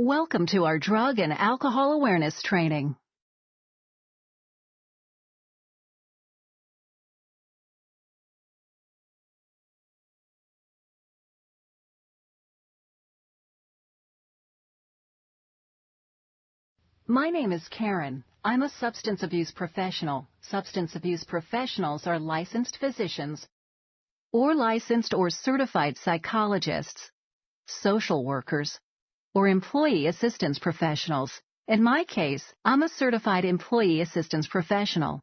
Welcome to our drug and alcohol awareness training. My name is Karen. I'm a substance abuse professional. Substance abuse professionals are licensed physicians or licensed or certified psychologists, social workers, or employee assistance professionals. In my case, I'm a certified employee assistance professional.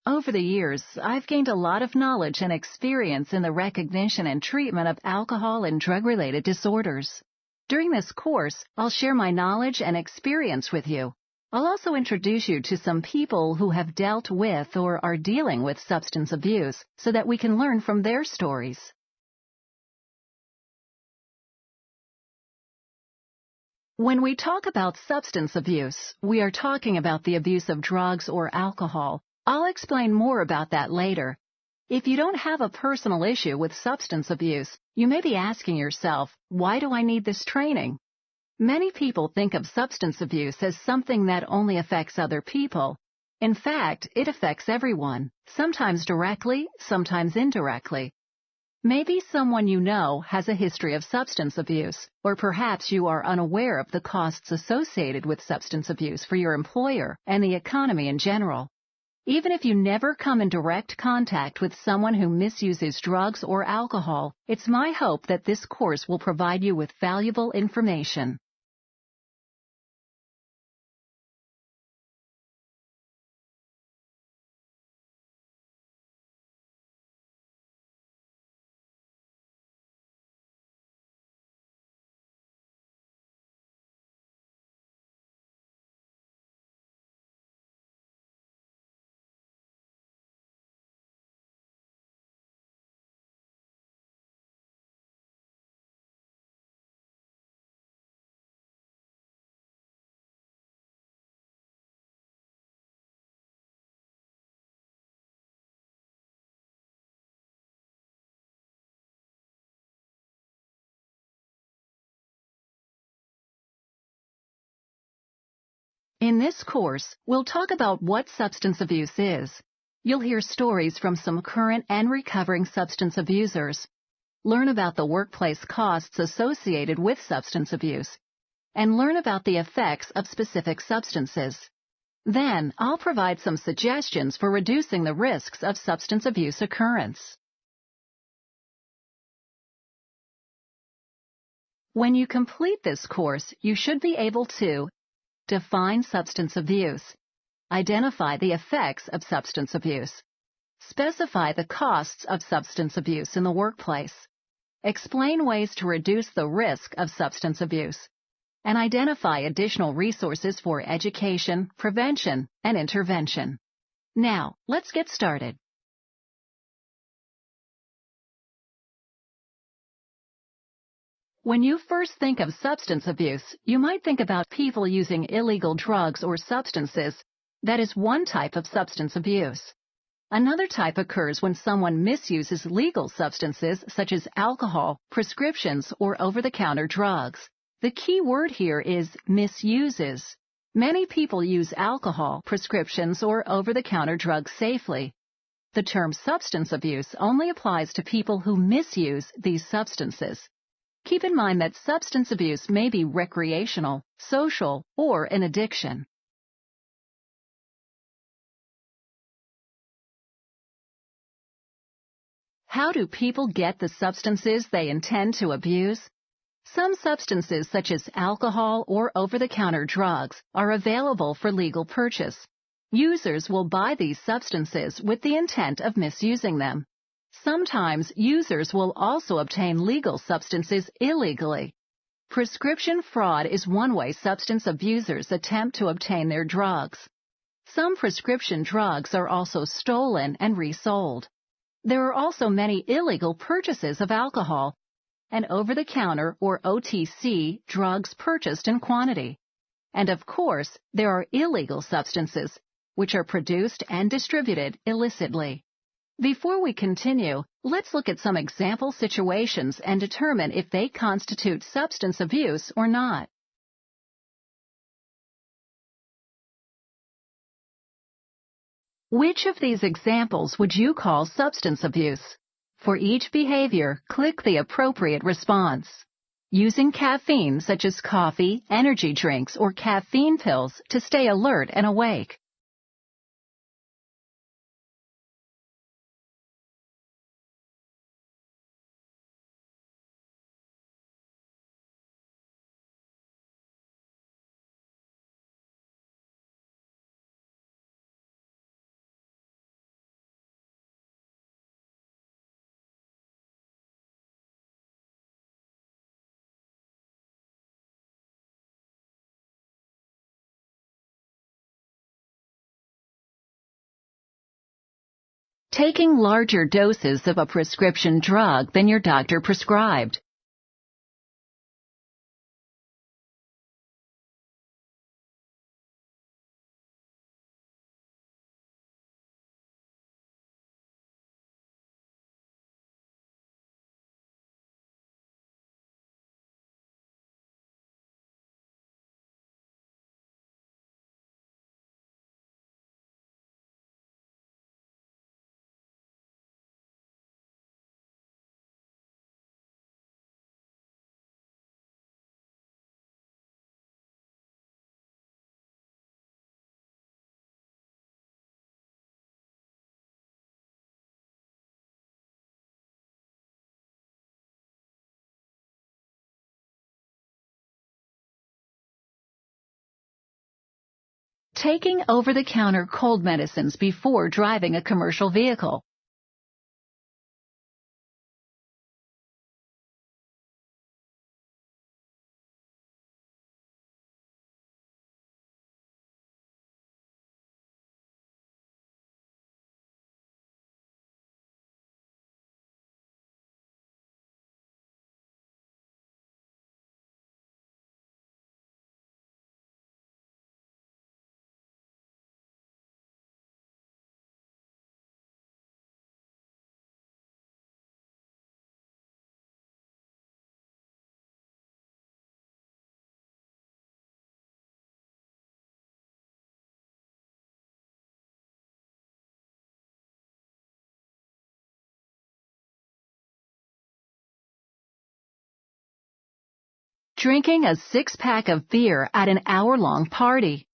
Over the years, I've gained a lot of knowledge and experience in the recognition and treatment of alcohol and drug-related disorders. During this course, I'll share my knowledge and experience with you. I'll also introduce you to some people who have dealt with or are dealing with substance abuse so that we can learn from their stories. When we talk about substance abuse, we are talking about the abuse of drugs or alcohol. I'll explain more about that later. If you don't have a personal issue with substance abuse, you may be asking yourself, why do I need this training? Many people think of substance abuse as something that only affects other people. In fact, it affects everyone, sometimes directly, sometimes indirectly. Maybe someone you know has a history of substance abuse, or perhaps you are unaware of the costs associated with substance abuse for your employer and the economy in general. Even if you never come in direct contact with someone who misuses drugs or alcohol, it's my hope that this course will provide you with valuable information. In this course, we'll talk about what substance abuse is. You'll hear stories from some current and recovering substance abusers, learn about the workplace costs associated with substance abuse, and learn about the effects of specific substances. Then, I'll provide some suggestions for reducing the risks of substance abuse occurrence. When you complete this course, you should be able to define substance abuse, identify the effects of substance abuse, specify the costs of substance abuse in the workplace, explain ways to reduce the risk of substance abuse, and identify additional resources for education, prevention, and intervention. Now, let's get started. When you first think of substance abuse, you might think about people using illegal drugs or substances. That is one type of substance abuse. Another type occurs when someone misuses legal substances such as alcohol, prescriptions, or over-the-counter drugs. The key word here is misuses. Many people use alcohol, prescriptions, or over-the-counter drugs safely. The term substance abuse only applies to people who misuse these substances. Keep in mind that substance abuse may be recreational, social, or an addiction. How do people get the substances they intend to abuse? Some substances such as alcohol or over-the-counter drugs are available for legal purchase. Users will buy these substances with the intent of misusing them. Sometimes users will also obtain legal substances illegally. Prescription fraud is one way substance abusers attempt to obtain their drugs. Some prescription drugs are also stolen and resold. There are also many illegal purchases of alcohol and over-the-counter or OTC drugs purchased in quantity. And of course, there are illegal substances, which are produced and distributed illicitly. Before we continue, let's look at some example situations and determine if they constitute substance abuse or not. Which of these examples would you call substance abuse? For each behavior, click the appropriate response. Using caffeine such as coffee, energy drinks, or caffeine pills to stay alert and awake. Taking larger doses of a prescription drug than your doctor prescribed. Taking over-the-counter cold medicines before driving a commercial vehicle. Drinking a six-pack of beer at an hour-long party.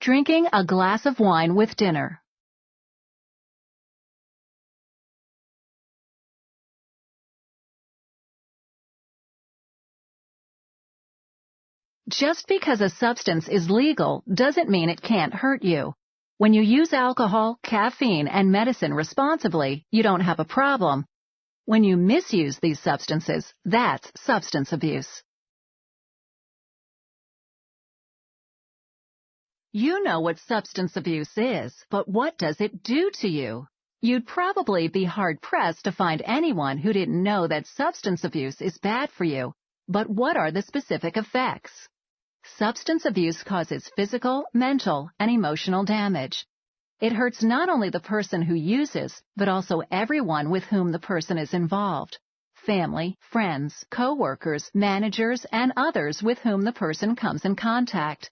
Drinking a glass of wine with dinner. Just because a substance is legal doesn't mean it can't hurt you. When you use alcohol, caffeine, and medicine responsibly, you don't have a problem. When you misuse these substances, that's substance abuse. You know what substance abuse is, but what does it do to you? You'd probably be hard-pressed to find anyone who didn't know that substance abuse is bad for you. But what are the specific effects? Substance abuse causes physical, mental, and emotional damage. It hurts not only the person who uses, but also everyone with whom the person is involved. Family, friends, co-workers, managers, and others with whom the person comes in contact.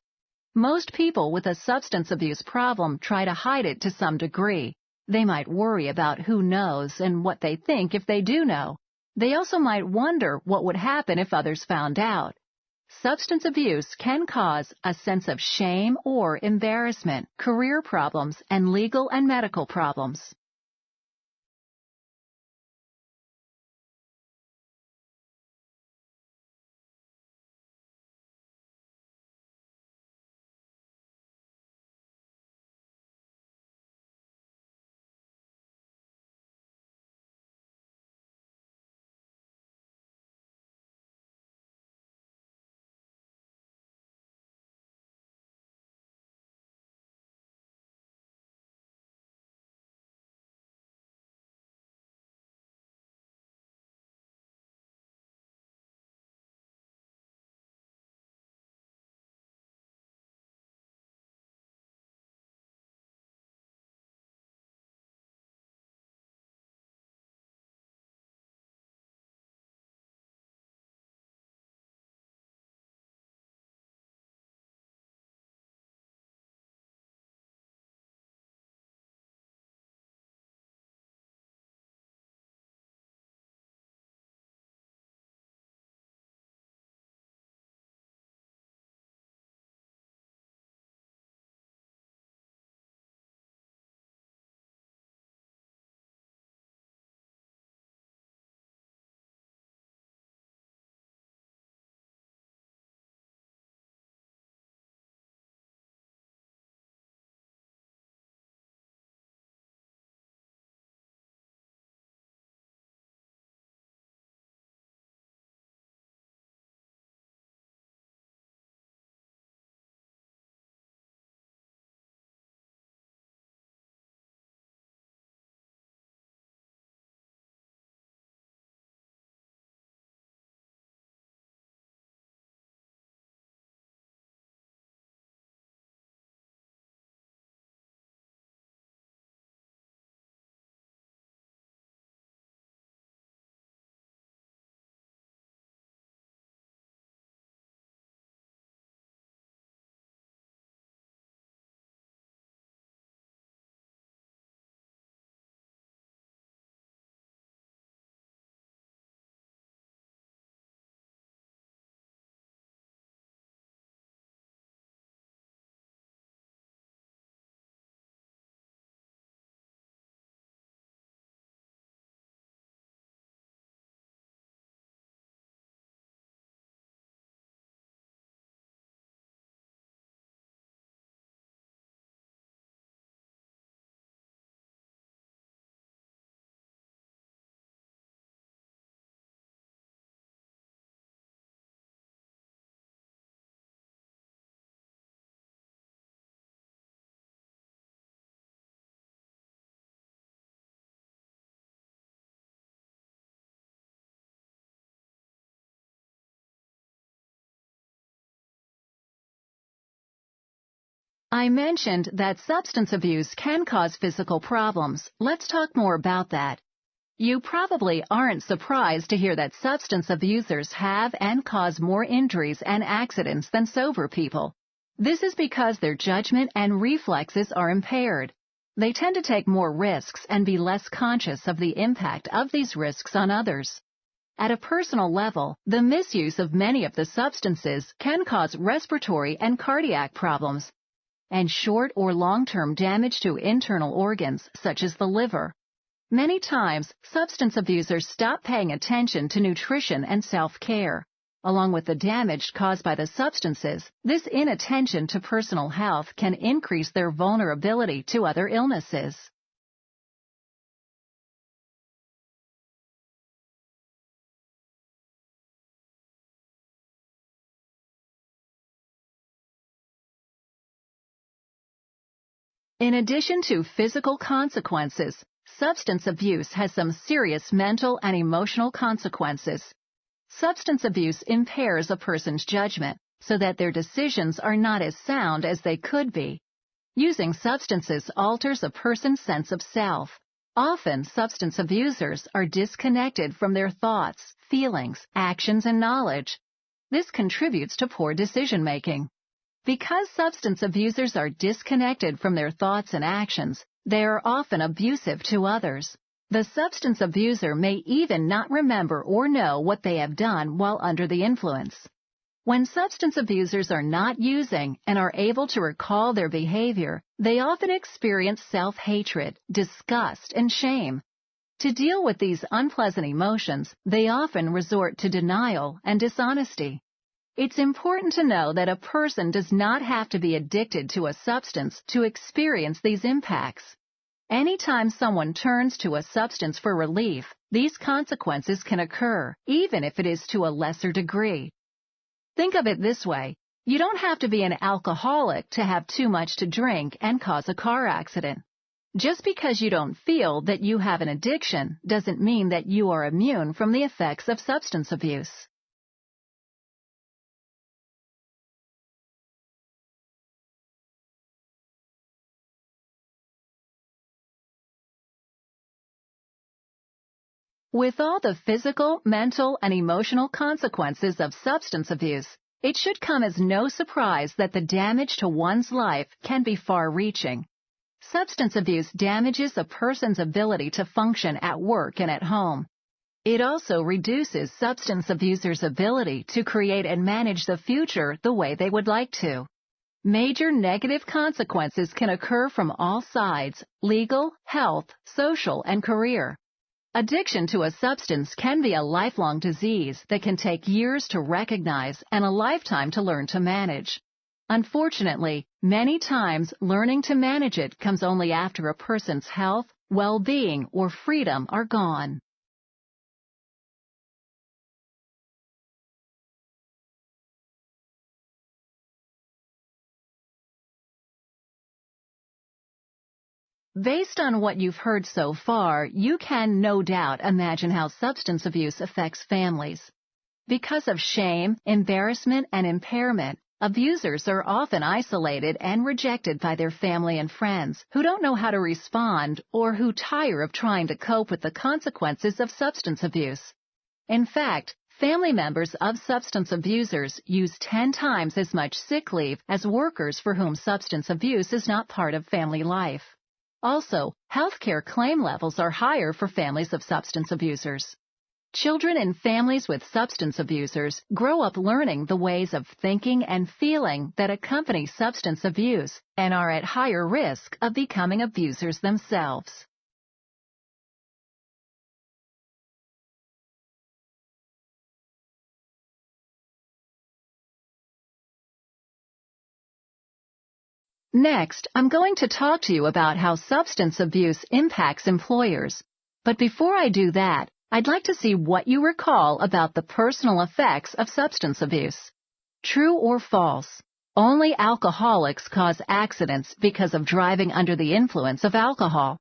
Most people with a substance abuse problem try to hide it to some degree. They might worry about who knows and what they think if they do know. They also might wonder what would happen if others found out. Substance abuse can cause a sense of shame or embarrassment, career problems, and legal and medical problems. I mentioned that substance abuse can cause physical problems. Let's talk more about that. You probably aren't surprised to hear that substance abusers have and cause more injuries and accidents than sober people. This is because their judgment and reflexes are impaired. They tend to take more risks and be less conscious of the impact of these risks on others. At a personal level, the misuse of many of the substances can cause respiratory and cardiac problems, and short or long-term damage to internal organs, such as the liver. Many times, substance abusers stop paying attention to nutrition and self-care. Along with the damage caused by the substances, this inattention to personal health can increase their vulnerability to other illnesses. In addition to physical consequences, substance abuse has some serious mental and emotional consequences. Substance abuse impairs a person's judgment so that their decisions are not as sound as they could be. Using substances alters a person's sense of self. Often, substance abusers are disconnected from their thoughts, feelings, actions, and knowledge. This contributes to poor decision-making. Because substance abusers are disconnected from their thoughts and actions, they are often abusive to others. The substance abuser may even not remember or know what they have done while under the influence. When substance abusers are not using and are able to recall their behavior, they often experience self-hatred, disgust, and shame. To deal with these unpleasant emotions, they often resort to denial and dishonesty. It's important to know that a person does not have to be addicted to a substance to experience these impacts. Anytime someone turns to a substance for relief, these consequences can occur, even if it is to a lesser degree. Think of it this way. You don't have to be an alcoholic to have too much to drink and cause a car accident. Just because you don't feel that you have an addiction doesn't mean that you are immune from the effects of substance abuse. With all the physical, mental, and emotional consequences of substance abuse, it should come as no surprise that the damage to one's life can be far-reaching. Substance abuse damages a person's ability to function at work and at home. It also reduces substance abusers' ability to create and manage the future the way they would like to. Major negative consequences can occur from all sides: legal, health, social, and career. Addiction to a substance can be a lifelong disease that can take years to recognize and a lifetime to learn to manage. Unfortunately, many times learning to manage it comes only after a person's health, well-being, or freedom are gone. Based on what you've heard so far, you can no doubt imagine how substance abuse affects families. Because of shame, embarrassment, and impairment, abusers are often isolated and rejected by their family and friends who don't know how to respond or who tire of trying to cope with the consequences of substance abuse. In fact, family members of substance abusers use 10 times as much sick leave as workers for whom substance abuse is not part of family life. Also, healthcare claim levels are higher for families of substance abusers. Children in families with substance abusers grow up learning the ways of thinking and feeling that accompany substance abuse and are at higher risk of becoming abusers themselves. Next, I'm going to talk to you about how substance abuse impacts employers. But before I do that, I'd like to see what you recall about the personal effects of substance abuse. True or false? Only alcoholics cause accidents because of driving under the influence of alcohol.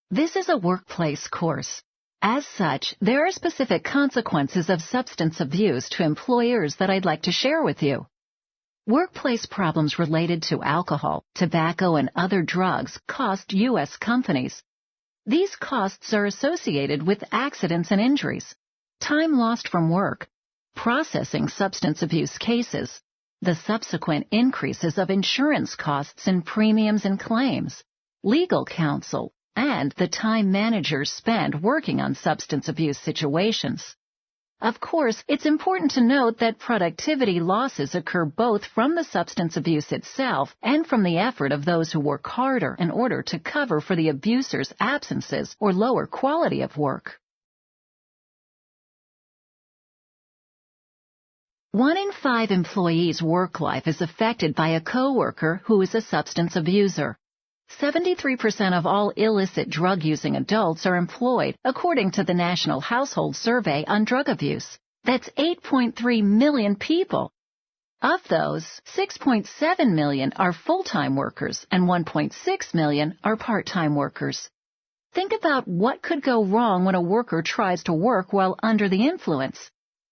This is a workplace course. As such, there are specific consequences of substance abuse to employers that I'd like to share with you. Workplace problems related to alcohol, tobacco, and other drugs cost U.S. companies. These costs are associated with accidents and injuries, time lost from work, processing substance abuse cases, the subsequent increases of insurance costs and premiums and claims, legal counsel, and the time managers spend working on substance abuse situations. Of course, it's important to note that productivity losses occur both from the substance abuse itself and from the effort of those who work harder in order to cover for the abuser's absences or lower quality of work. 1 in 5 employees' work life is affected by a coworker who is a substance abuser. 73% of all illicit drug-using adults are employed, according to the National Household Survey on Drug Abuse. That's 8.3 million people. Of those, 6.7 million are full-time workers and 1.6 million are part-time workers. Think about what could go wrong when a worker tries to work while under the influence.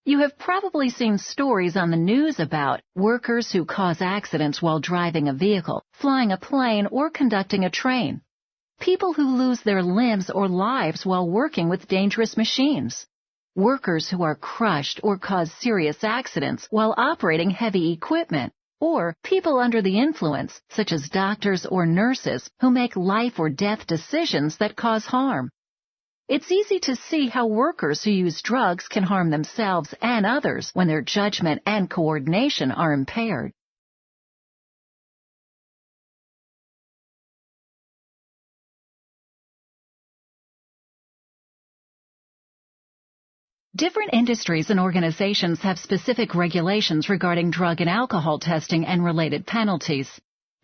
You have probably seen stories on the news about workers who cause accidents while driving a vehicle, flying a plane, or conducting a train. People who lose their limbs or lives while working with dangerous machines. Workers who are crushed or cause serious accidents while operating heavy equipment. Or people under the influence, such as doctors or nurses, who make life or death decisions that cause harm. It's easy to see how workers who use drugs can harm themselves and others when their judgment and coordination are impaired. Different industries and organizations have specific regulations regarding drug and alcohol testing and related penalties.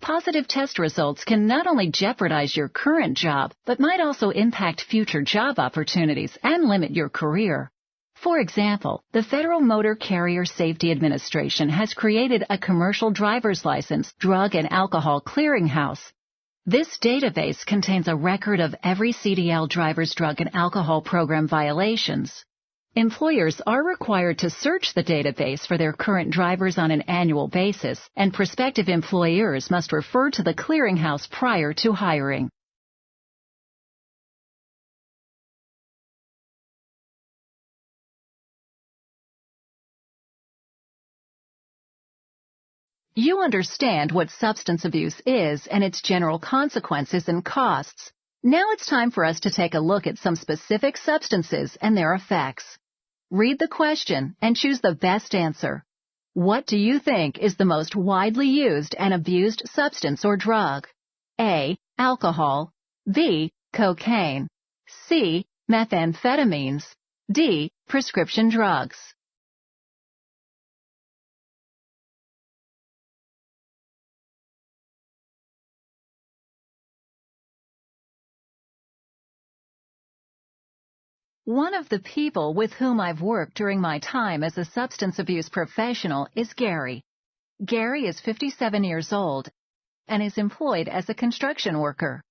Positive test results can not only jeopardize your current job, but might also impact future job opportunities and limit your career. For example, the Federal Motor Carrier Safety Administration has created a commercial driver's license drug and alcohol clearinghouse. This database contains a record of every CDL driver's drug and alcohol program violations. Employers are required to search the database for their current drivers on an annual basis, and prospective employers must refer to the clearinghouse prior to hiring. You understand what substance abuse is and its general consequences and costs. Now it's time for us to take a look at some specific substances and their effects. Read the question and choose the best answer. What do you think is the most widely used and abused substance or drug? A. Alcohol. B. Cocaine. C. Methamphetamines. D. Prescription drugs. One of the people with whom I've worked during my time as a substance abuse professional is Gary. Gary is 57 years old and is employed as a construction worker.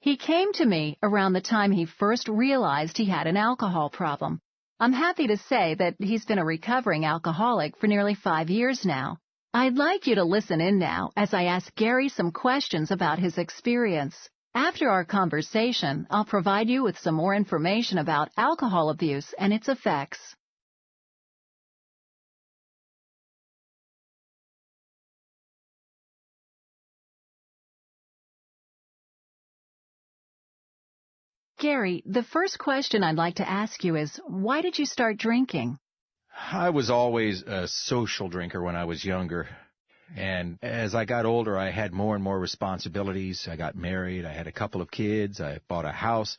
He came to me around the time he first realized he had an alcohol problem. I'm happy to say that he's been a recovering alcoholic for nearly 5 years now. I'd like you to listen in now as I ask Gary some questions about his experience. After our conversation, I'll provide you with some more information about alcohol abuse and its effects. Gary, the first question I'd like to ask you is, why did you start drinking? I was always a social drinker when I was younger. And as I got older, I had more and more responsibilities. I got married. I had a couple of kids. I bought a house.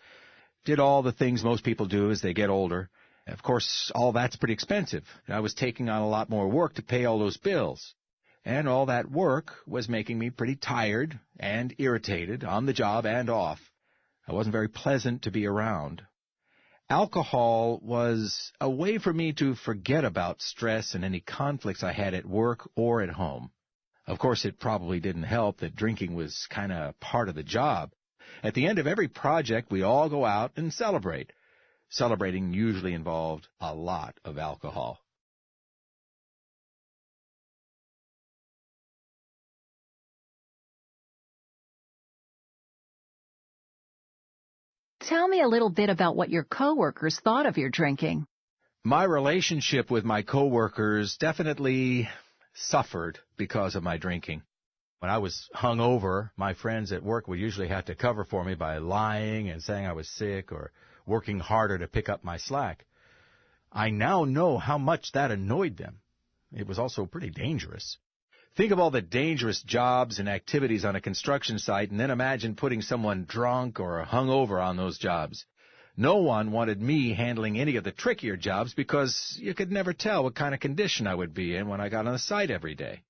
Did all the things most people do as they get older. Of course, all that's pretty expensive. I was taking on a lot more work to pay all those bills. And all that work was making me pretty tired and irritated on the job and off. I wasn't very pleasant to be around. Alcohol was a way for me to forget about stress and any conflicts I had at work or at home. Of course, it probably didn't help that drinking was kind of part of the job. At the end of every project, we all go out and celebrate. Celebrating usually involved a lot of alcohol. Tell me a little bit about what your coworkers thought of your drinking. My relationship with my coworkers definitely suffered because of my drinking. When I was hungover, my friends at work would usually have to cover for me by lying and saying I was sick or working harder to pick up my slack. I now know how much that annoyed them. It was also pretty dangerous. Think of all the dangerous jobs and activities on a construction site, and then imagine putting someone drunk or hungover on those jobs. No one wanted me handling any of the trickier jobs because you could never tell what kind of condition I would be in when I got on the site every day.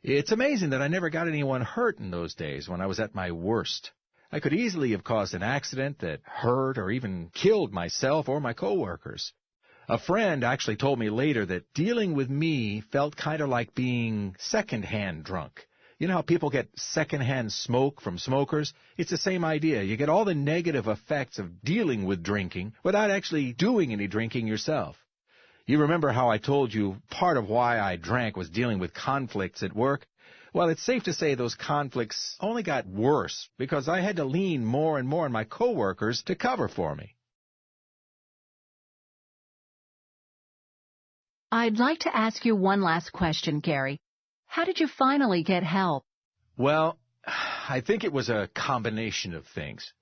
It's amazing that I never got anyone hurt in those days when I was at my worst. I could easily have caused an accident that hurt or even killed myself or my coworkers. A friend actually told me later that dealing with me felt kind of like being second-hand drunk. You know how people get second-hand smoke from smokers? It's the same idea. You get all the negative effects of dealing with drinking without actually doing any drinking yourself. You remember how I told you part of why I drank was dealing with conflicts at work? Well, it's safe to say those conflicts only got worse because I had to lean more and more on my coworkers to cover for me. I'd like to ask you one last question, Gary. How did you finally get help? Well, I think it was a combination of things.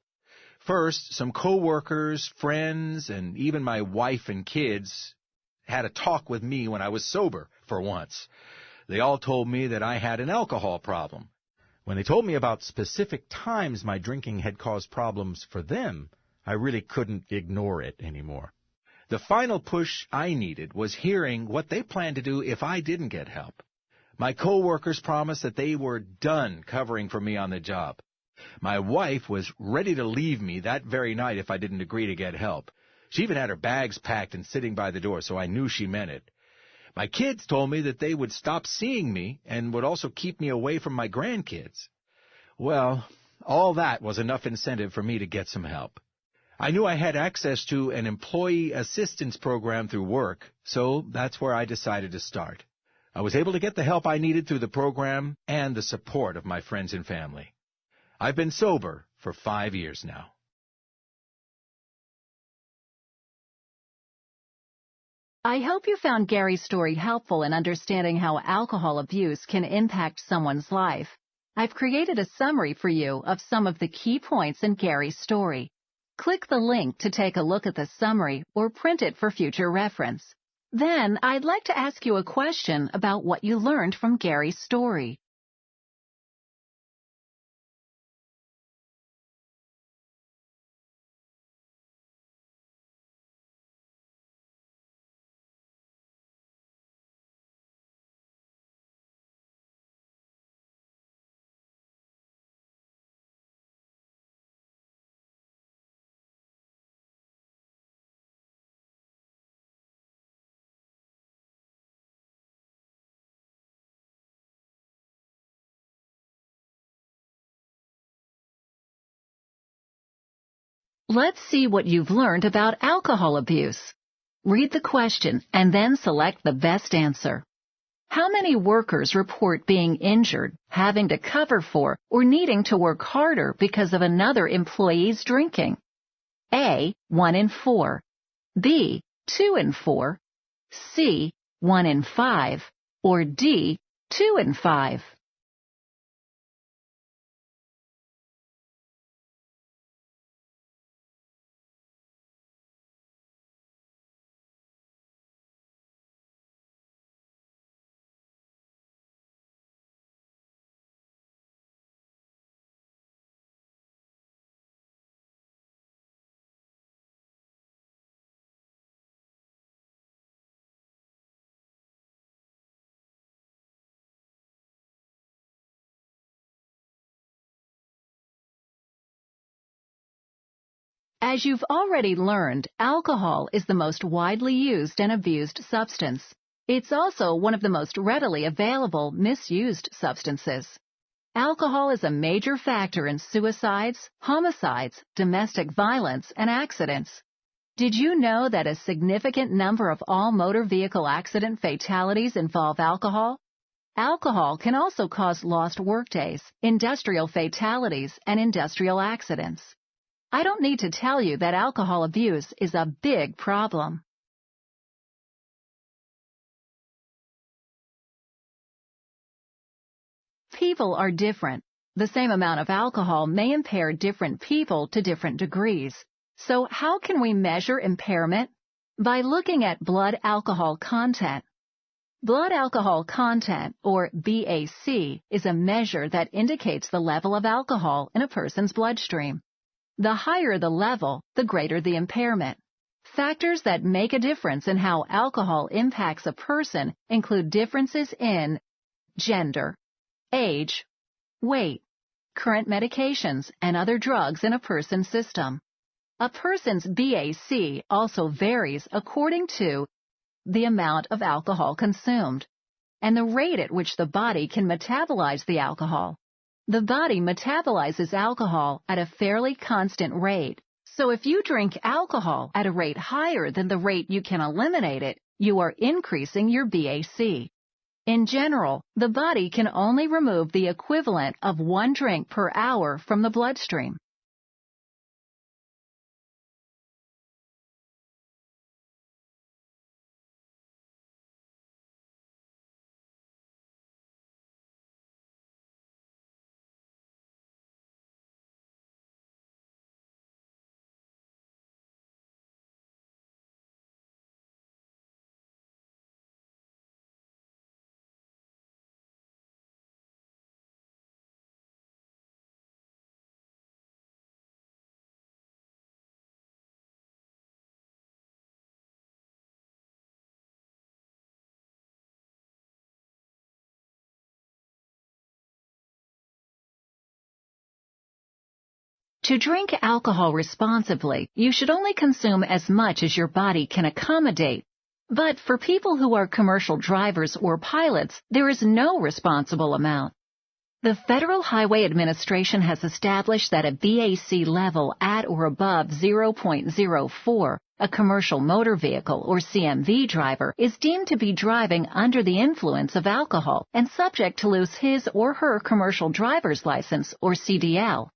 First, some coworkers, friends, and even my wife and kids had a talk with me when I was sober for once. They all told me that I had an alcohol problem. When they told me about specific times my drinking had caused problems for them, I really couldn't ignore it anymore. The final push I needed was hearing what they planned to do if I didn't get help. My coworkers promised that they were done covering for me on the job. My wife was ready to leave me that very night if I didn't agree to get help. She even had her bags packed and sitting by the door, so I knew she meant it. My kids told me that they would stop seeing me and would also keep me away from my grandkids. Well, all that was enough incentive for me to get some help. I knew I had access to an employee assistance program through work, so that's where I decided to start. I was able to get the help I needed through the program and the support of my friends and family. I've been sober for 5 years now. I hope you found Gary's story helpful in understanding how alcohol abuse can impact someone's life. I've created a summary for you of some of the key points in Gary's story. Click the link to take a look at the summary or print it for future reference. Then, I'd like to ask you a question about what you learned from Gary's story. Let's see what you've learned about alcohol abuse. Read the question and then select the best answer. How many workers report being injured, having to cover for, or needing to work harder because of another employee's drinking? A, 1 in 4. B, 2 in 4. C, 1 in 5. Or D, 2 in 5. As you've already learned, alcohol is the most widely used and abused substance. It's also one of the most readily available misused substances. Alcohol is a major factor in suicides, homicides, domestic violence, and accidents. Did you know that a significant number of all motor vehicle accident fatalities involve alcohol? Alcohol can also cause lost workdays, industrial fatalities, and industrial accidents. I don't need to tell you that alcohol abuse is a big problem. People are different. The same amount of alcohol may impair different people to different degrees. So how can we measure impairment? By looking at blood alcohol content. Blood alcohol content, or BAC, is a measure that indicates the level of alcohol in a person's bloodstream. The higher the level, the greater the impairment. Factors that make a difference in how alcohol impacts a person include differences in gender, age, weight, current medications, and other drugs in a person's system. A person's BAC also varies according to the amount of alcohol consumed and the rate at which the body can metabolize the alcohol. The body metabolizes alcohol at a fairly constant rate, so if you drink alcohol at a rate higher than the rate you can eliminate it, you are increasing your BAC. In general, the body can only remove the equivalent of 1 drink per hour from the bloodstream. To drink alcohol responsibly, you should only consume as much as your body can accommodate. But for people who are commercial drivers or pilots, there is no responsible amount. The Federal Highway Administration has established that a BAC level at or above 0.04, a commercial motor vehicle or CMV driver, is deemed to be driving under the influence of alcohol and subject to lose his or her commercial driver's license or CDL.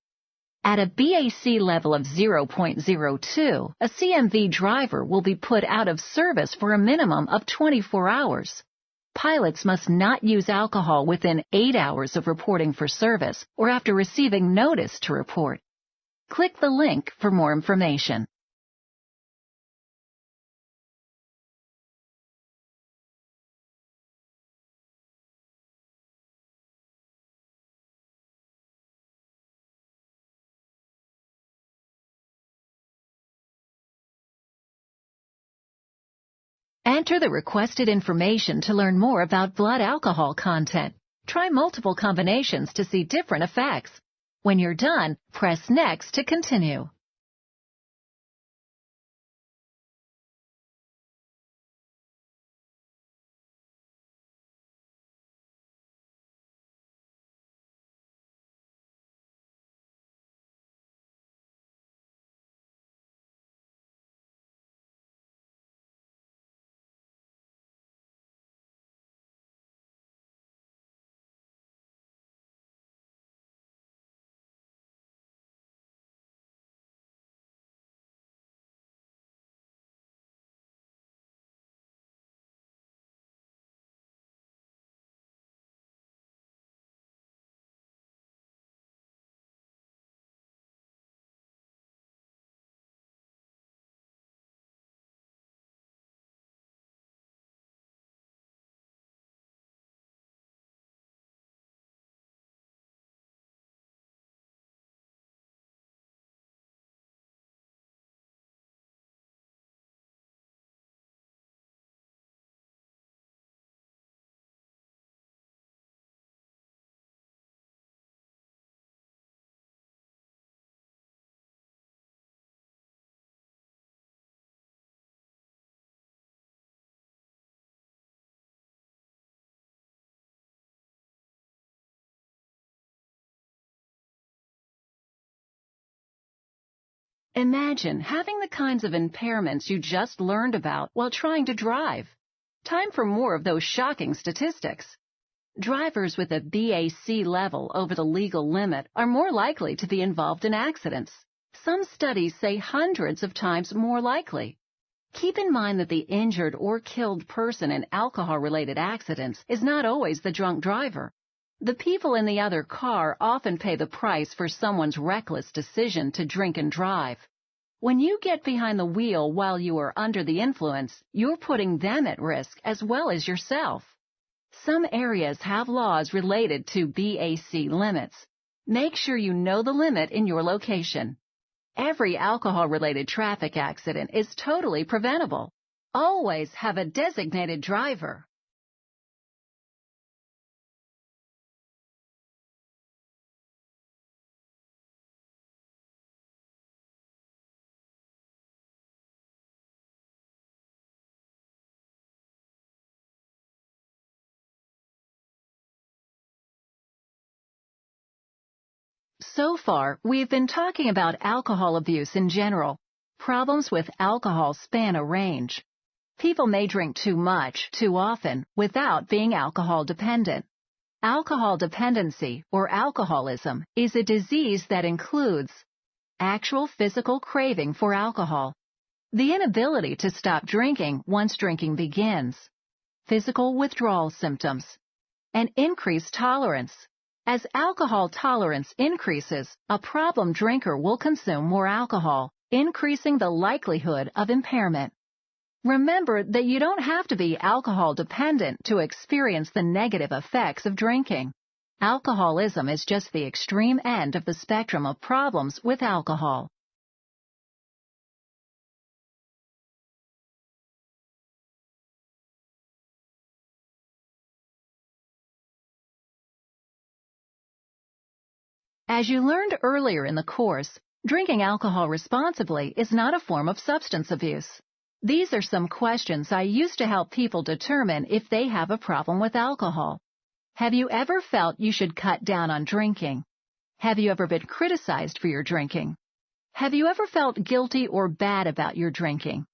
At a BAC level of 0.02, a CMV driver will be put out of service for a minimum of 24 hours. Pilots must not use alcohol within 8 hours of reporting for service or after receiving notice to report. Click the link for more information. Enter the requested information to learn more about blood alcohol content. Try multiple combinations to see different effects. When you're done, press Next to continue. Imagine having the kinds of impairments you just learned about while trying to drive. Time for more of those shocking statistics. Drivers with a BAC level over the legal limit are more likely to be involved in accidents. Some studies say hundreds of times more likely. Keep in mind that the injured or killed person in alcohol-related accidents is not always the drunk driver. The people in the other car often pay the price for someone's reckless decision to drink and drive. When you get behind the wheel while you are under the influence, you're putting them at risk as well as yourself. Some areas have laws related to BAC limits. Make sure you know the limit in your location. Every alcohol-related traffic accident is totally preventable. Always have a designated driver. So far, we've been talking about alcohol abuse in general. Problems with alcohol span a range. People may drink too much, too often, without being alcohol dependent. Alcohol dependency, or alcoholism, is a disease that includes actual physical craving for alcohol, the inability to stop drinking once drinking begins, physical withdrawal symptoms, and increased tolerance. As alcohol tolerance increases, a problem drinker will consume more alcohol, increasing the likelihood of impairment. Remember that you don't have to be alcohol dependent to experience the negative effects of drinking. Alcoholism is just the extreme end of the spectrum of problems with alcohol. As you learned earlier in the course, drinking alcohol responsibly is not a form of substance abuse. These are some questions I use to help people determine if they have a problem with alcohol. Have you ever felt you should cut down on drinking? Have you ever been criticized for your drinking? Have you ever felt guilty or bad about your drinking?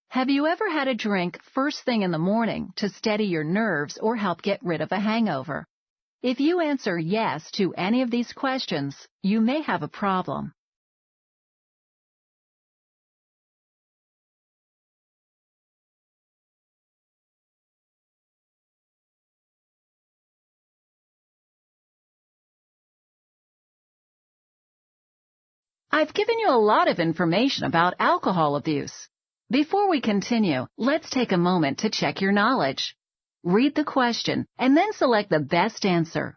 Have you ever had a drink first thing in the morning to steady your nerves or help get rid of a hangover? If you answer yes to any of these questions, you may have a problem. I've given you a lot of information about alcohol abuse. Before we continue, let's take a moment to check your knowledge. Read the question and then select the best answer.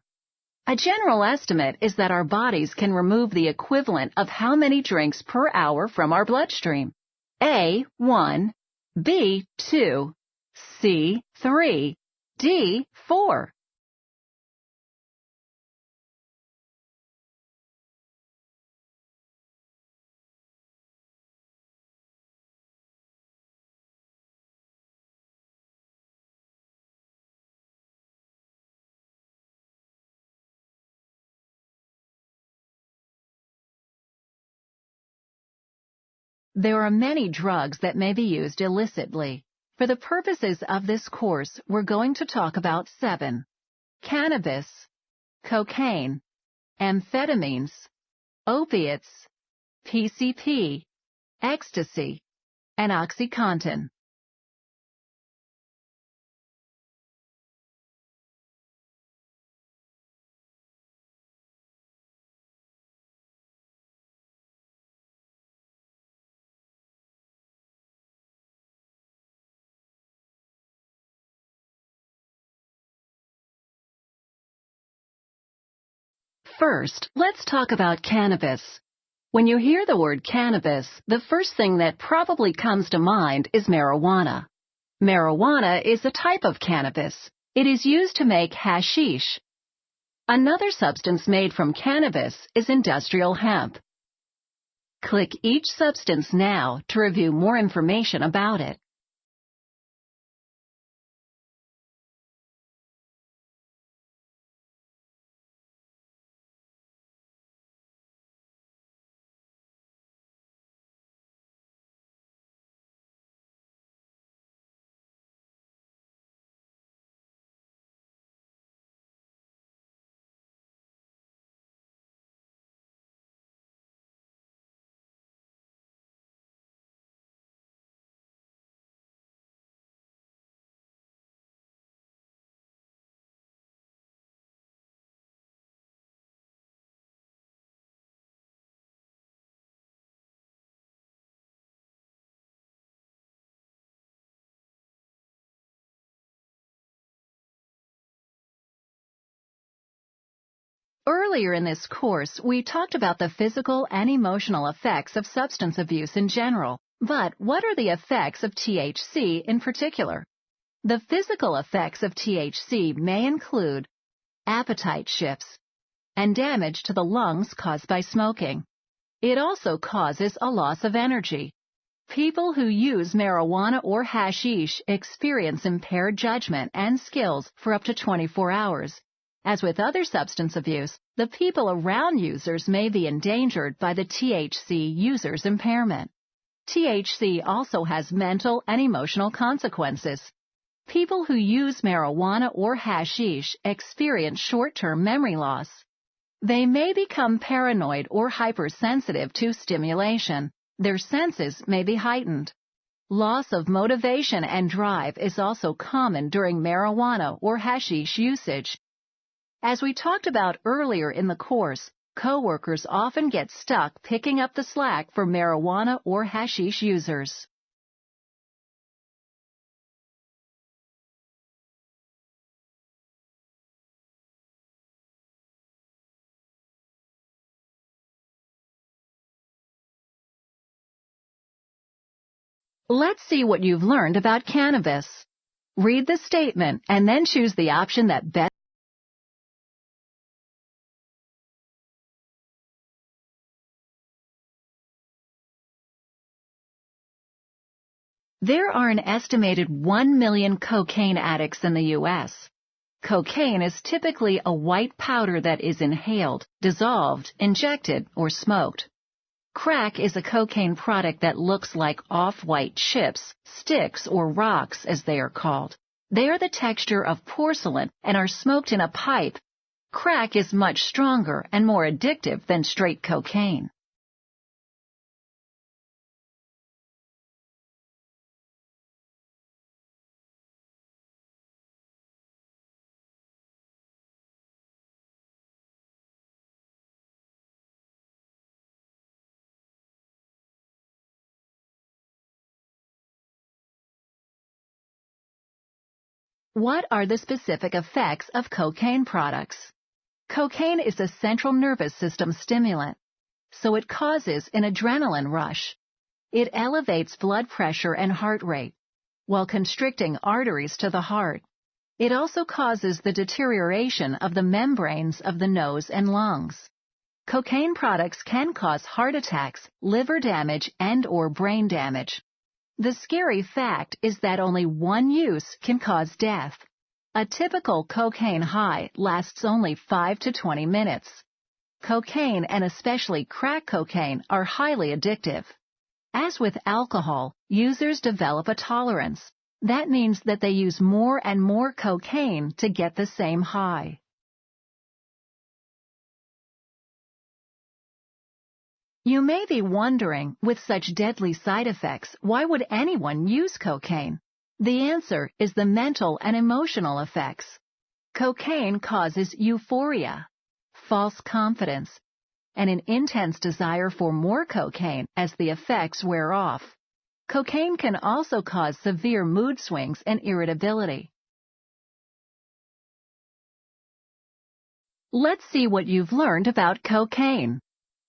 A general estimate is that our bodies can remove the equivalent of how many drinks per hour from our bloodstream? A, 1, B, 2, C, 3, D, 4. There are many drugs that may be used illicitly. For the purposes of this course, we're going to talk about 7. Cannabis, cocaine, amphetamines, opiates, PCP, ecstasy, and OxyContin. First, let's talk about cannabis. When you hear the word cannabis, the first thing that probably comes to mind is marijuana. Marijuana is a type of cannabis. It is used to make hashish. Another substance made from cannabis is industrial hemp. Click each substance now to review more information about it. Earlier in this course, we talked about the physical and emotional effects of substance abuse in general. But what are the effects of THC in particular? The physical effects of THC may include appetite shifts and damage to the lungs caused by smoking. It also causes a loss of energy. People who use marijuana or hashish experience impaired judgment and skills for up to 24 hours. As with other substance abuse, the people around users may be endangered by the THC user's impairment. THC also has mental and emotional consequences. People who use marijuana or hashish experience short-term memory loss. They may become paranoid or hypersensitive to stimulation. Their senses may be heightened. Loss of motivation and drive is also common during marijuana or hashish usage. As we talked about earlier in the course, coworkers often get stuck picking up the slack for marijuana or hashish users. Let's see what you've learned about cannabis. Read the statement and then choose the option that best. There are an estimated 1 million cocaine addicts in the U.S. Cocaine is typically a white powder that is inhaled, dissolved, injected, or smoked. Crack is a cocaine product that looks like off-white chips, sticks, or rocks as they are called. They are the texture of porcelain and are smoked in a pipe. Crack is much stronger and more addictive than straight cocaine. What are the specific effects of cocaine products? Cocaine is a central nervous system stimulant, so it causes an adrenaline rush. It elevates blood pressure and heart rate, while constricting arteries to the heart. It also causes the deterioration of the membranes of the nose and lungs. Cocaine products can cause heart attacks, liver damage, and/or brain damage. The scary fact is that only one use can cause death. A typical cocaine high lasts only 5 to 20 minutes. Cocaine, and especially crack cocaine, are highly addictive. As with alcohol, users develop a tolerance. That means that they use more and more cocaine to get the same high. You may be wondering, with such deadly side effects, why would anyone use cocaine? The answer is the mental and emotional effects. Cocaine causes euphoria, false confidence, and an intense desire for more cocaine as the effects wear off. Cocaine can also cause severe mood swings and irritability. Let's see what you've learned about cocaine.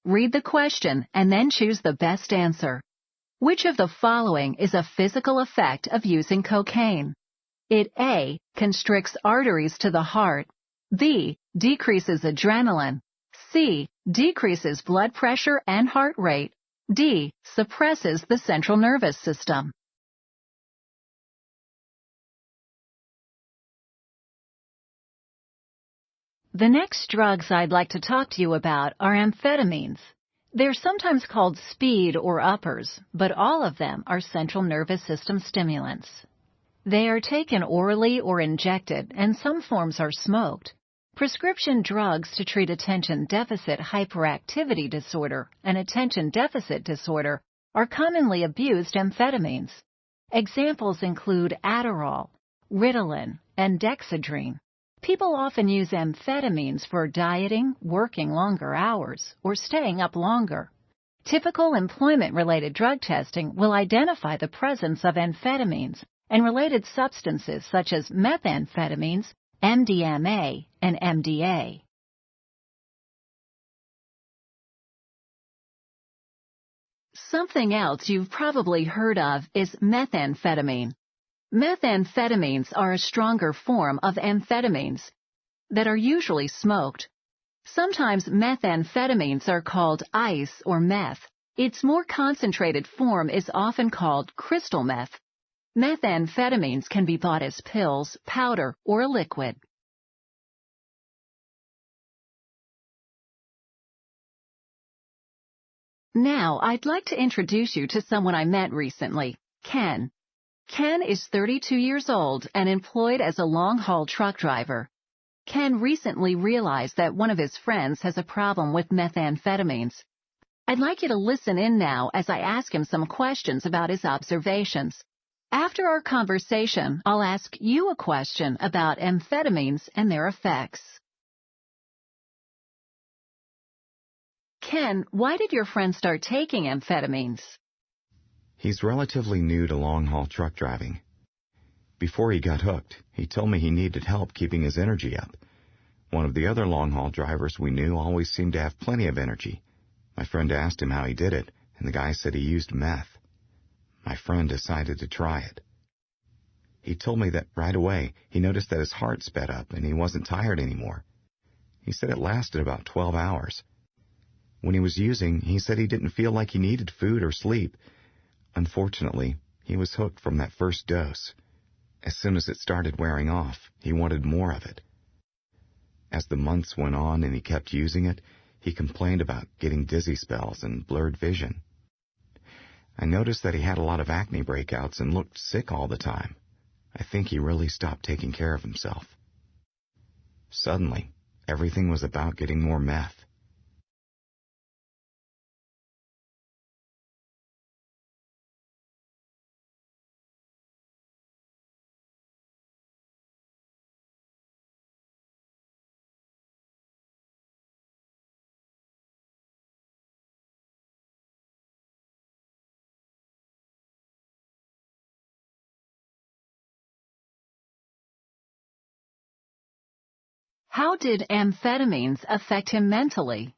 Read the question and then choose the best answer. Which of the following is a physical effect of using cocaine? It A. Constricts arteries to the heart. B. Decreases adrenaline. C. Decreases blood pressure and heart rate. D. Suppresses the central nervous system. The next drugs I'd like to talk to you about are amphetamines. They're sometimes called speed or uppers, but all of them are central nervous system stimulants. They are taken orally or injected, and some forms are smoked. Prescription drugs to treat attention deficit hyperactivity disorder and attention deficit disorder are commonly abused amphetamines. Examples include Adderall, Ritalin, and Dexedrine. People often use amphetamines for dieting, working longer hours, or staying up longer. Typical employment-related drug testing will identify the presence of amphetamines and related substances such as methamphetamines, MDMA, and MDA. Something else you've probably heard of is methamphetamine. Methamphetamines are a stronger form of amphetamines that are usually smoked. Sometimes methamphetamines are called ice or meth. Its more concentrated form is often called crystal meth. Methamphetamines can be bought as pills, powder, or a liquid. Now, I'd like to introduce you to someone I met recently, Ken. Ken is 32 years old and employed as a long-haul truck driver. Ken recently realized that one of his friends has a problem with methamphetamines. I'd like you to listen in now as I ask him some questions about his observations. After our conversation, I'll ask you a question about amphetamines and their effects. Ken, why did your friend start taking amphetamines? He's relatively new to long-haul truck driving. Before he got hooked, he told me he needed help keeping his energy up. One of the other long-haul drivers we knew always seemed to have plenty of energy. My friend asked him how he did it, and the guy said he used meth. My friend decided to try it. He told me that right away he noticed that his heart sped up and he wasn't tired anymore. He said it lasted about 12 hours. When he was using, he said he didn't feel like he needed food or sleep. Unfortunately, he was hooked from that first dose. As soon as it started wearing off, he wanted more of it. As the months went on and he kept using it, he complained about getting dizzy spells and blurred vision. I noticed that he had a lot of acne breakouts and looked sick all the time. I think he really stopped taking care of himself. Suddenly, everything was about getting more meth. How did amphetamines affect him mentally?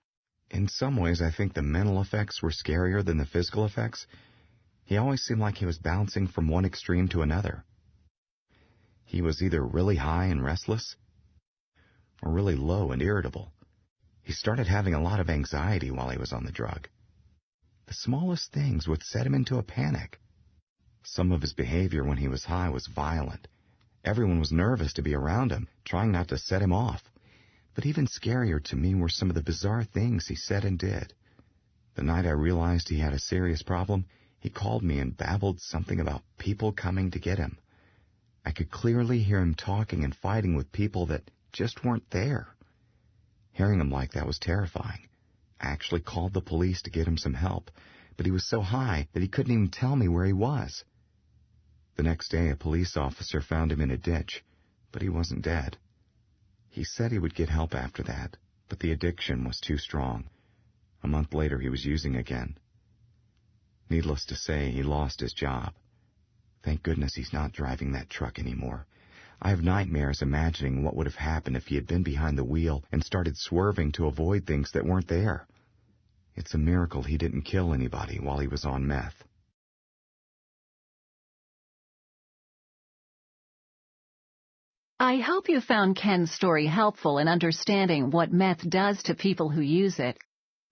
In some ways, I think the mental effects were scarier than the physical effects. He always seemed like he was bouncing from one extreme to another. He was either really high and restless, or really low and irritable. He started having a lot of anxiety while he was on the drug. The smallest things would set him into a panic. Some of his behavior when he was high was violent. Everyone was nervous to be around him, trying not to set him off. But even scarier to me were some of the bizarre things he said and did. The night I realized he had a serious problem, he called me and babbled something about people coming to get him. I could clearly hear him talking and fighting with people that just weren't there. Hearing him like that was terrifying. I actually called the police to get him some help, but he was so high that he couldn't even tell me where he was. The next day, a police officer found him in a ditch, but he wasn't dead. He said he would get help after that, but the addiction was too strong. A month later, he was using again. Needless to say, he lost his job. Thank goodness he's not driving that truck anymore. I have nightmares imagining what would have happened if he had been behind the wheel and started swerving to avoid things that weren't there. It's a miracle he didn't kill anybody while he was on meth. I hope you found Ken's story helpful in understanding what meth does to people who use it.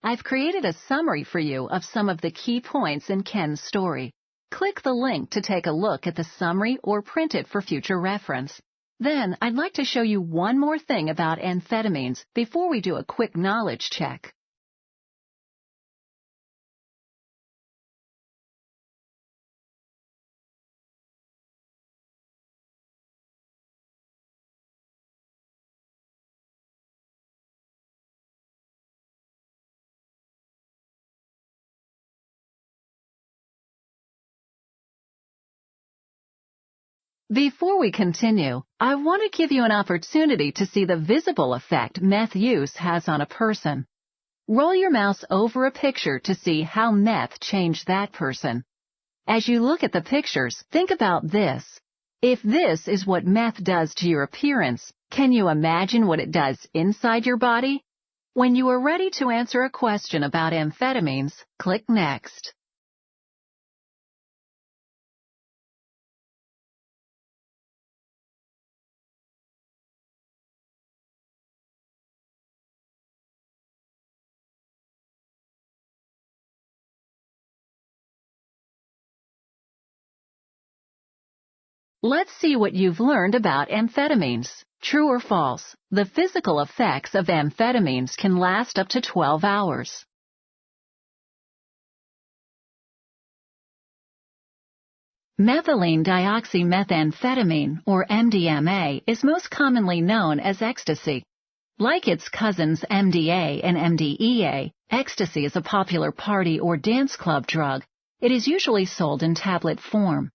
I've created a summary for you of some of the key points in Ken's story. Click the link to take a look at the summary or print it for future reference. Then, I'd like to show you one more thing about amphetamines before we do a quick knowledge check. Before we continue, I want to give you an opportunity to see the visible effect meth use has on a person. Roll your mouse over a picture to see how meth changed that person. As you look at the pictures, think about this. If this is what meth does to your appearance, can you imagine what it does inside your body? When you are ready to answer a question about amphetamines, click Next. Let's see what you've learned about amphetamines. True or false? The physical effects of amphetamines can last up to 12 hours. Methylene dioxymethamphetamine, or MDMA, is most commonly known as ecstasy. Like its cousins MDA and MDEA, ecstasy is a popular party or dance club drug. It is usually sold in tablet form.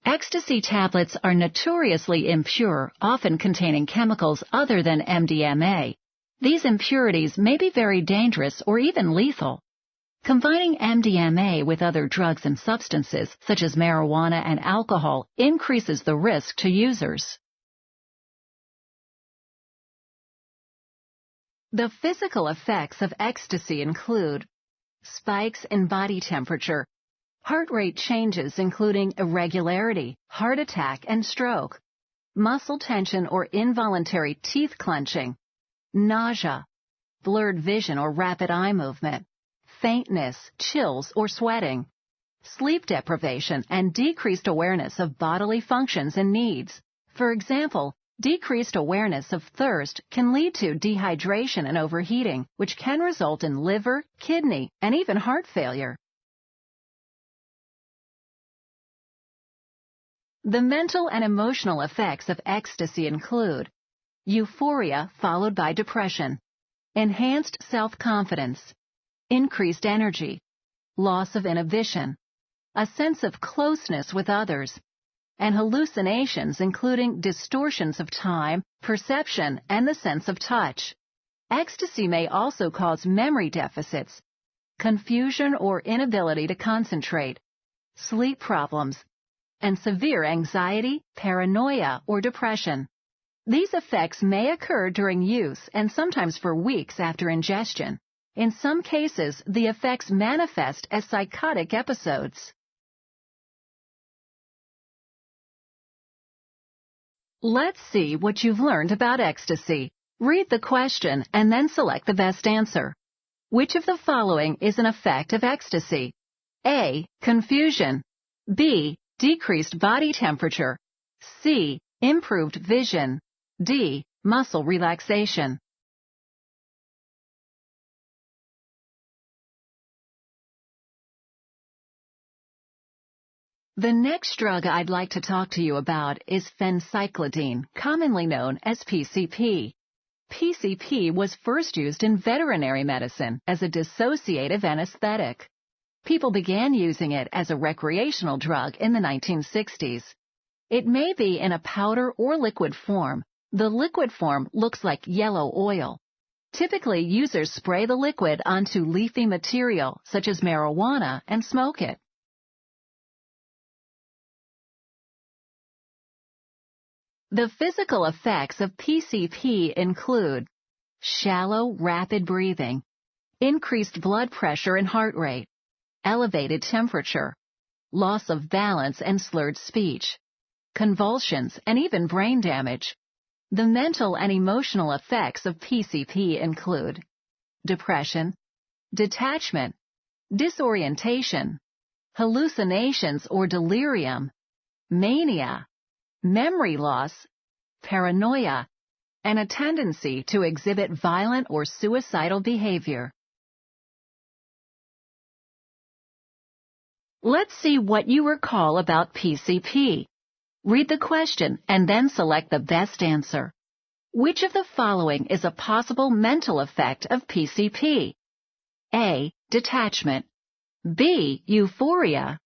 Ecstasy tablets are notoriously impure, often containing chemicals other than MDMA. These impurities may be very dangerous or even lethal. Combining MDMA with other drugs and substances, such as marijuana and alcohol, increases the risk to users. The physical effects of ecstasy include spikes in body temperature, heart rate changes including irregularity, heart attack, and stroke, muscle tension or involuntary teeth clenching, nausea, blurred vision or rapid eye movement, faintness, chills, or sweating, sleep deprivation, and decreased awareness of bodily functions and needs. For example, decreased awareness of thirst can lead to dehydration and overheating, which can result in liver, kidney, and even heart failure. The mental and emotional effects of ecstasy include euphoria followed by depression, enhanced self-confidence, increased energy, loss of inhibition, a sense of closeness with others, and hallucinations including distortions of time, perception, and the sense of touch. Ecstasy may also cause memory deficits, confusion or inability to concentrate, sleep problems, and severe anxiety, paranoia, or depression. These effects may occur during use and sometimes for weeks after ingestion. In some cases, the effects manifest as psychotic episodes. Let's see what you've learned about ecstasy. Read the question and then select the best answer. Which of the following is an effect of ecstasy? A. Confusion. B. Decreased body temperature. C. Improved vision. D. Muscle relaxation. The next drug I'd like to talk to you about is phencyclidine, commonly known as PCP. PCP was first used in veterinary medicine as a dissociative anesthetic. People began using it as a recreational drug in the 1960s. It may be in a powder or liquid form. The liquid form looks like yellow oil. Typically, users spray the liquid onto leafy material, such as marijuana, and smoke it. The physical effects of PCP include shallow, rapid breathing, increased blood pressure and heart rate, elevated temperature, loss of balance and slurred speech, convulsions, and even brain damage. The mental and emotional effects of PCP include depression, detachment, disorientation, hallucinations or delirium, mania, memory loss, paranoia, and a tendency to exhibit violent or suicidal behavior. Let's see what you recall about PCP. Read the question and then select the best answer. Which of the following is a possible mental effect of PCP? A. Detachment. B. Euphoria.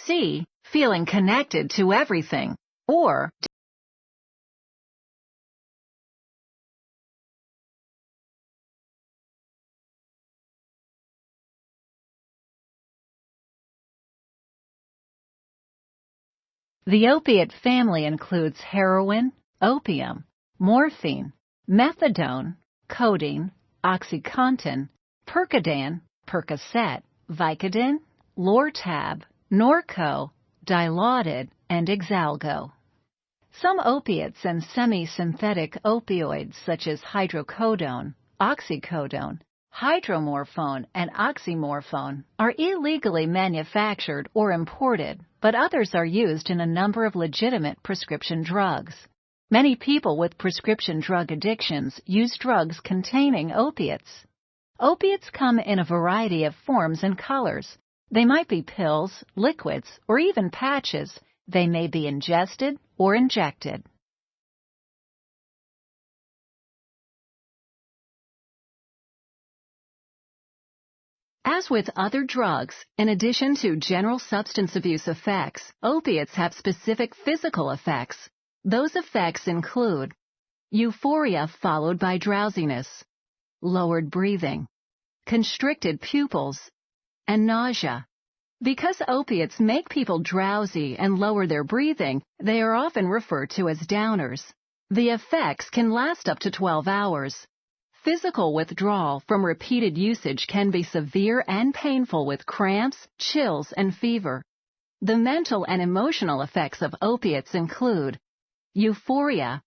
C. Feeling connected to everything. Or the opiate family includes heroin, opium, morphine, methadone, codeine, OxyContin, Percodan, Percocet, Vicodin, Lortab, Norco, Dilaudid, and Exalgo. Some opiates and semi-synthetic opioids such as hydrocodone, oxycodone, Hydromorphone and oxymorphone are illegally manufactured or imported, but others are used in a number of legitimate prescription drugs. Many people with prescription drug addictions use drugs containing opiates. Opiates come in a variety of forms and colors. They might be pills, liquids, or even patches. They may be ingested or injected. As with other drugs, in addition to general substance abuse effects, opiates have specific physical effects. Those effects include euphoria followed by drowsiness, lowered breathing, constricted pupils, and nausea. Because opiates make people drowsy and lower their breathing, they are often referred to as downers. The effects can last up to 12 hours. Physical withdrawal from repeated usage can be severe and painful with cramps, chills, and fever. The mental and emotional effects of opiates include euphoria,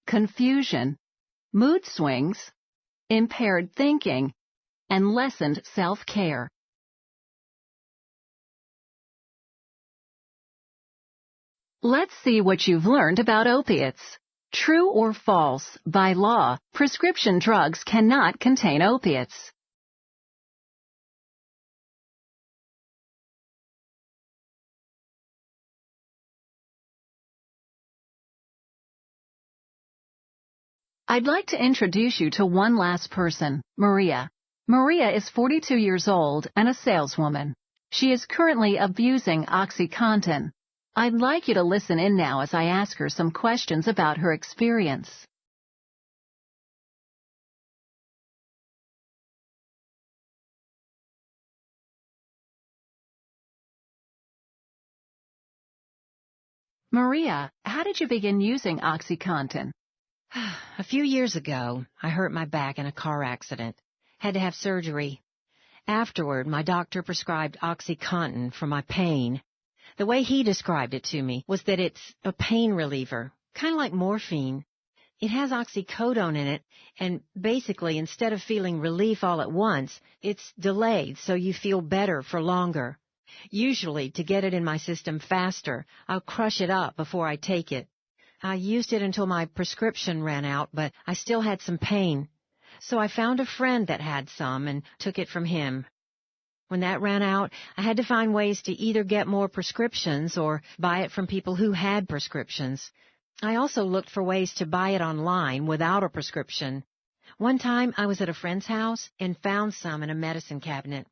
confusion, mood swings, impaired thinking, and lessened self-care. Let's see what you've learned about opiates. True or false, by law, prescription drugs cannot contain opiates. I'd like to introduce you to one last person, Maria. Maria is 42 years old and a saleswoman. She is currently abusing OxyContin. I'd like you to listen in now as I ask her some questions about her experience. Maria, how did you begin using OxyContin? A few years ago, I hurt my back in a car accident. Had to have surgery. Afterward, my doctor prescribed OxyContin for my pain. The way he described it to me was that it's a pain reliever, kind of like morphine. It has oxycodone in it, and basically, instead of feeling relief all at once, it's delayed so you feel better for longer. Usually, to get it in my system faster, I'll crush it up before I take it. I used it until my prescription ran out, but I still had some pain. So I found a friend that had some and took it from him. When that ran out, I had to find ways to either get more prescriptions or buy it from people who had prescriptions. I also looked for ways to buy it online without a prescription. One time, I was at a friend's house and found some in a medicine cabinet.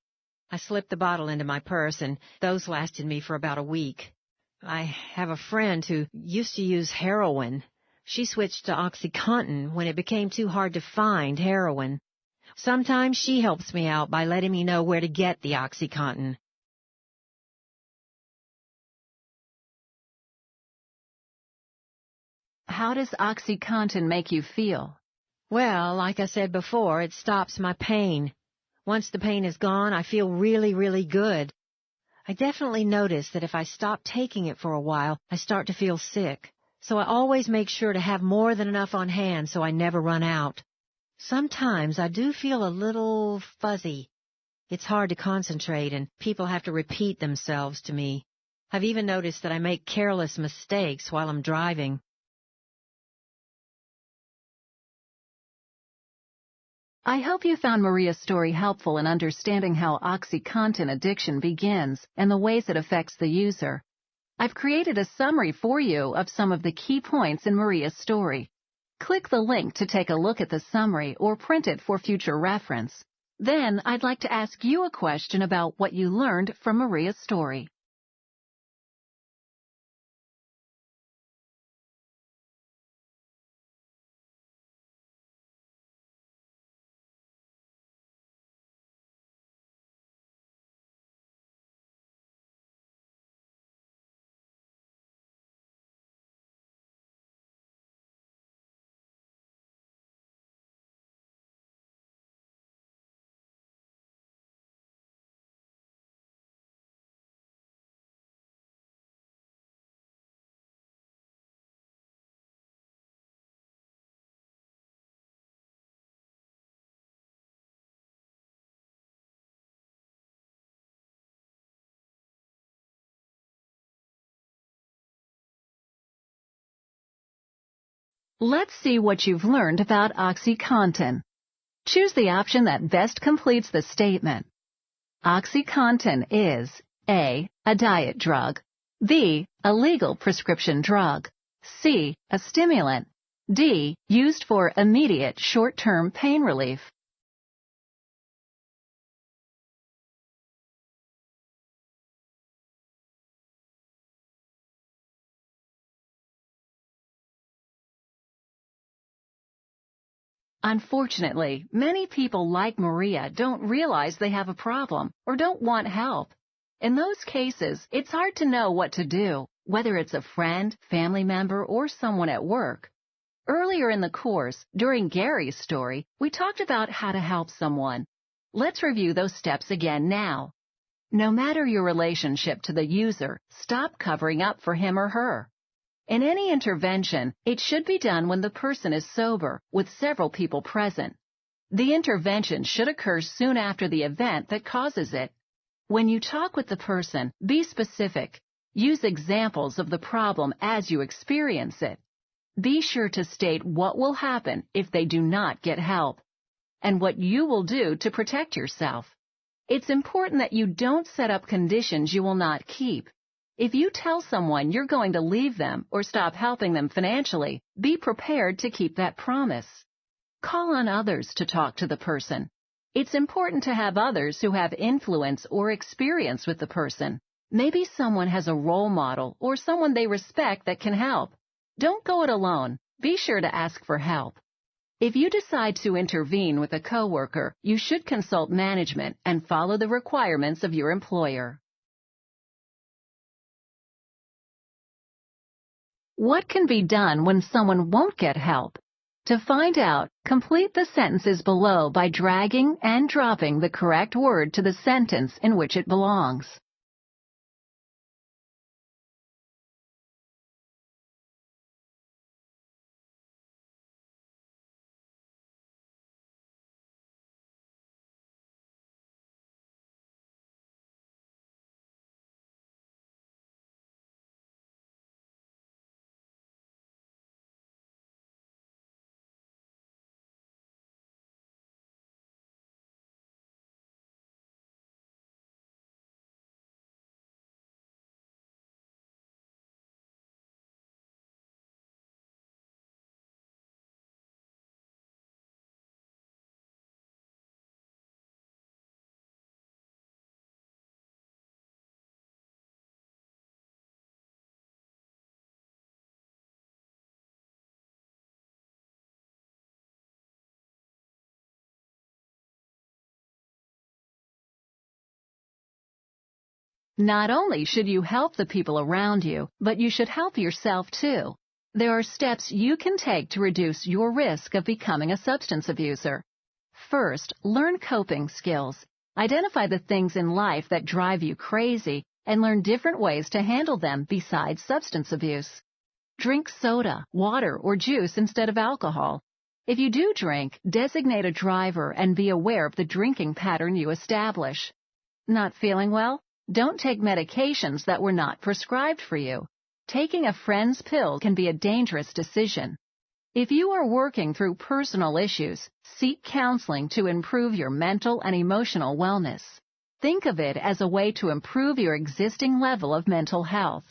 I slipped the bottle into my purse, and those lasted me for about a week. I have a friend who used to use heroin. She switched to OxyContin when it became too hard to find heroin. Sometimes she helps me out by letting me know where to get the OxyContin. How does OxyContin make you feel? Well, like I said before, it stops my pain. Once the pain is gone, I feel really, really good. I definitely notice that if I stop taking it for a while, I start to feel sick. So I always make sure to have more than enough on hand so I never run out. Sometimes I do feel a little fuzzy. It's hard to concentrate, and people have to repeat themselves to me. I've even noticed that I make careless mistakes while I'm driving. I hope you found Maria's story helpful in understanding how OxyContin addiction begins and the ways it affects the user. I've created a summary for you of some of the key points in Maria's story. Click the link to take a look at the summary or print it for future reference. Then I'd like to ask you a question about what you learned from Maria's story. Let's see what you've learned about OxyContin. Choose the option that best completes the statement. OxyContin is A. A diet drug, B. A legal prescription drug, C. A stimulant, D. Used for immediate short-term pain relief. Unfortunately, many people like Maria don't realize they have a problem or don't want help. In those cases, it's hard to know what to do, whether it's a friend, family member, or someone at work. Earlier in the course, during Gary's story, we talked about how to help someone. Let's review those steps again now. No matter your relationship to the user, stop covering up for him or her. In any intervention, it should be done when the person is sober, with several people present. The intervention should occur soon after the event that causes it. When you talk with the person, be specific. Use examples of the problem as you experience it. Be sure to state what will happen if they do not get help, and what you will do to protect yourself. It's important that you don't set up conditions you will not keep. If you tell someone you're going to leave them or stop helping them financially, be prepared to keep that promise. Call on others to talk to the person. It's important to have others who have influence or experience with the person. Maybe someone has a role model or someone they respect that can help. Don't go it alone. Be sure to ask for help. If you decide to intervene with a coworker, you should consult management and follow the requirements of your employer. What can be done when someone won't get help? To find out, complete the sentences below by dragging and dropping the correct word to the sentence in which it belongs. Not only should you help the people around you, but you should help yourself too. There are steps you can take to reduce your risk of becoming a substance abuser. First, learn coping skills. Identify the things in life that drive you crazy and learn different ways to handle them besides substance abuse. Drink soda, water, or juice instead of alcohol. If you do drink, designate a driver and be aware of the drinking pattern you establish. Not feeling well? Don't take medications that were not prescribed for you. Taking a friend's pill can be a dangerous decision. If you are working through personal issues, seek counseling to improve your mental and emotional wellness. Think of it as a way to improve your existing level of mental health.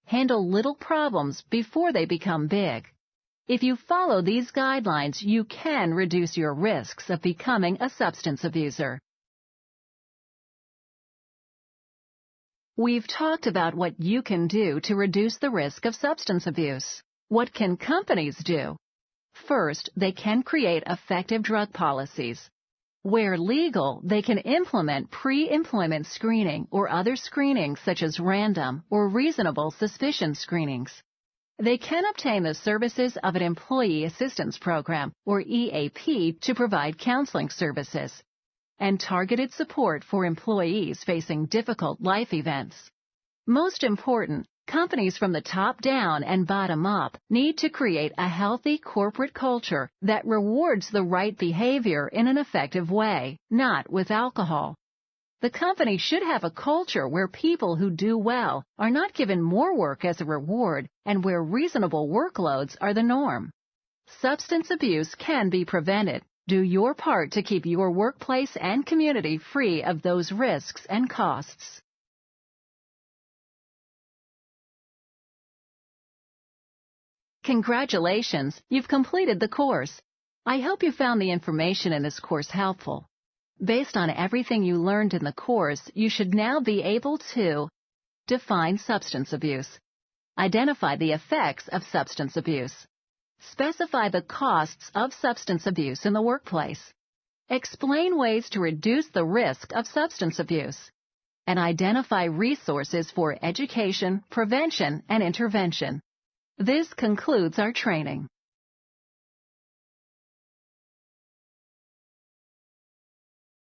Handle little problems before they become big. If you follow these guidelines, you can reduce your risks of becoming a substance abuser. We've talked about what you can do to reduce the risk of substance abuse. What can companies do? First, they can create effective drug policies. Where legal, they can implement pre-employment screening or other screenings such as random or reasonable suspicion screenings. They can obtain the services of an Employee Assistance Program, or EAP, to provide counseling services, and targeted support for employees facing difficult life events. Most important, companies from the top down and bottom up need to create a healthy corporate culture that rewards the right behavior in an effective way, not with alcohol. The company should have a culture where people who do well are not given more work as a reward and where reasonable workloads are the norm. Substance abuse can be prevented. Do your part to keep your workplace and community free of those risks and costs. Congratulations, you've completed the course. I hope you found the information in this course helpful. Based on everything you learned in the course, you should now be able to define substance abuse, identify the effects of substance abuse, specify the costs of substance abuse in the workplace, explain ways to reduce the risk of substance abuse, and identify resources for education, prevention, and intervention. This concludes our training.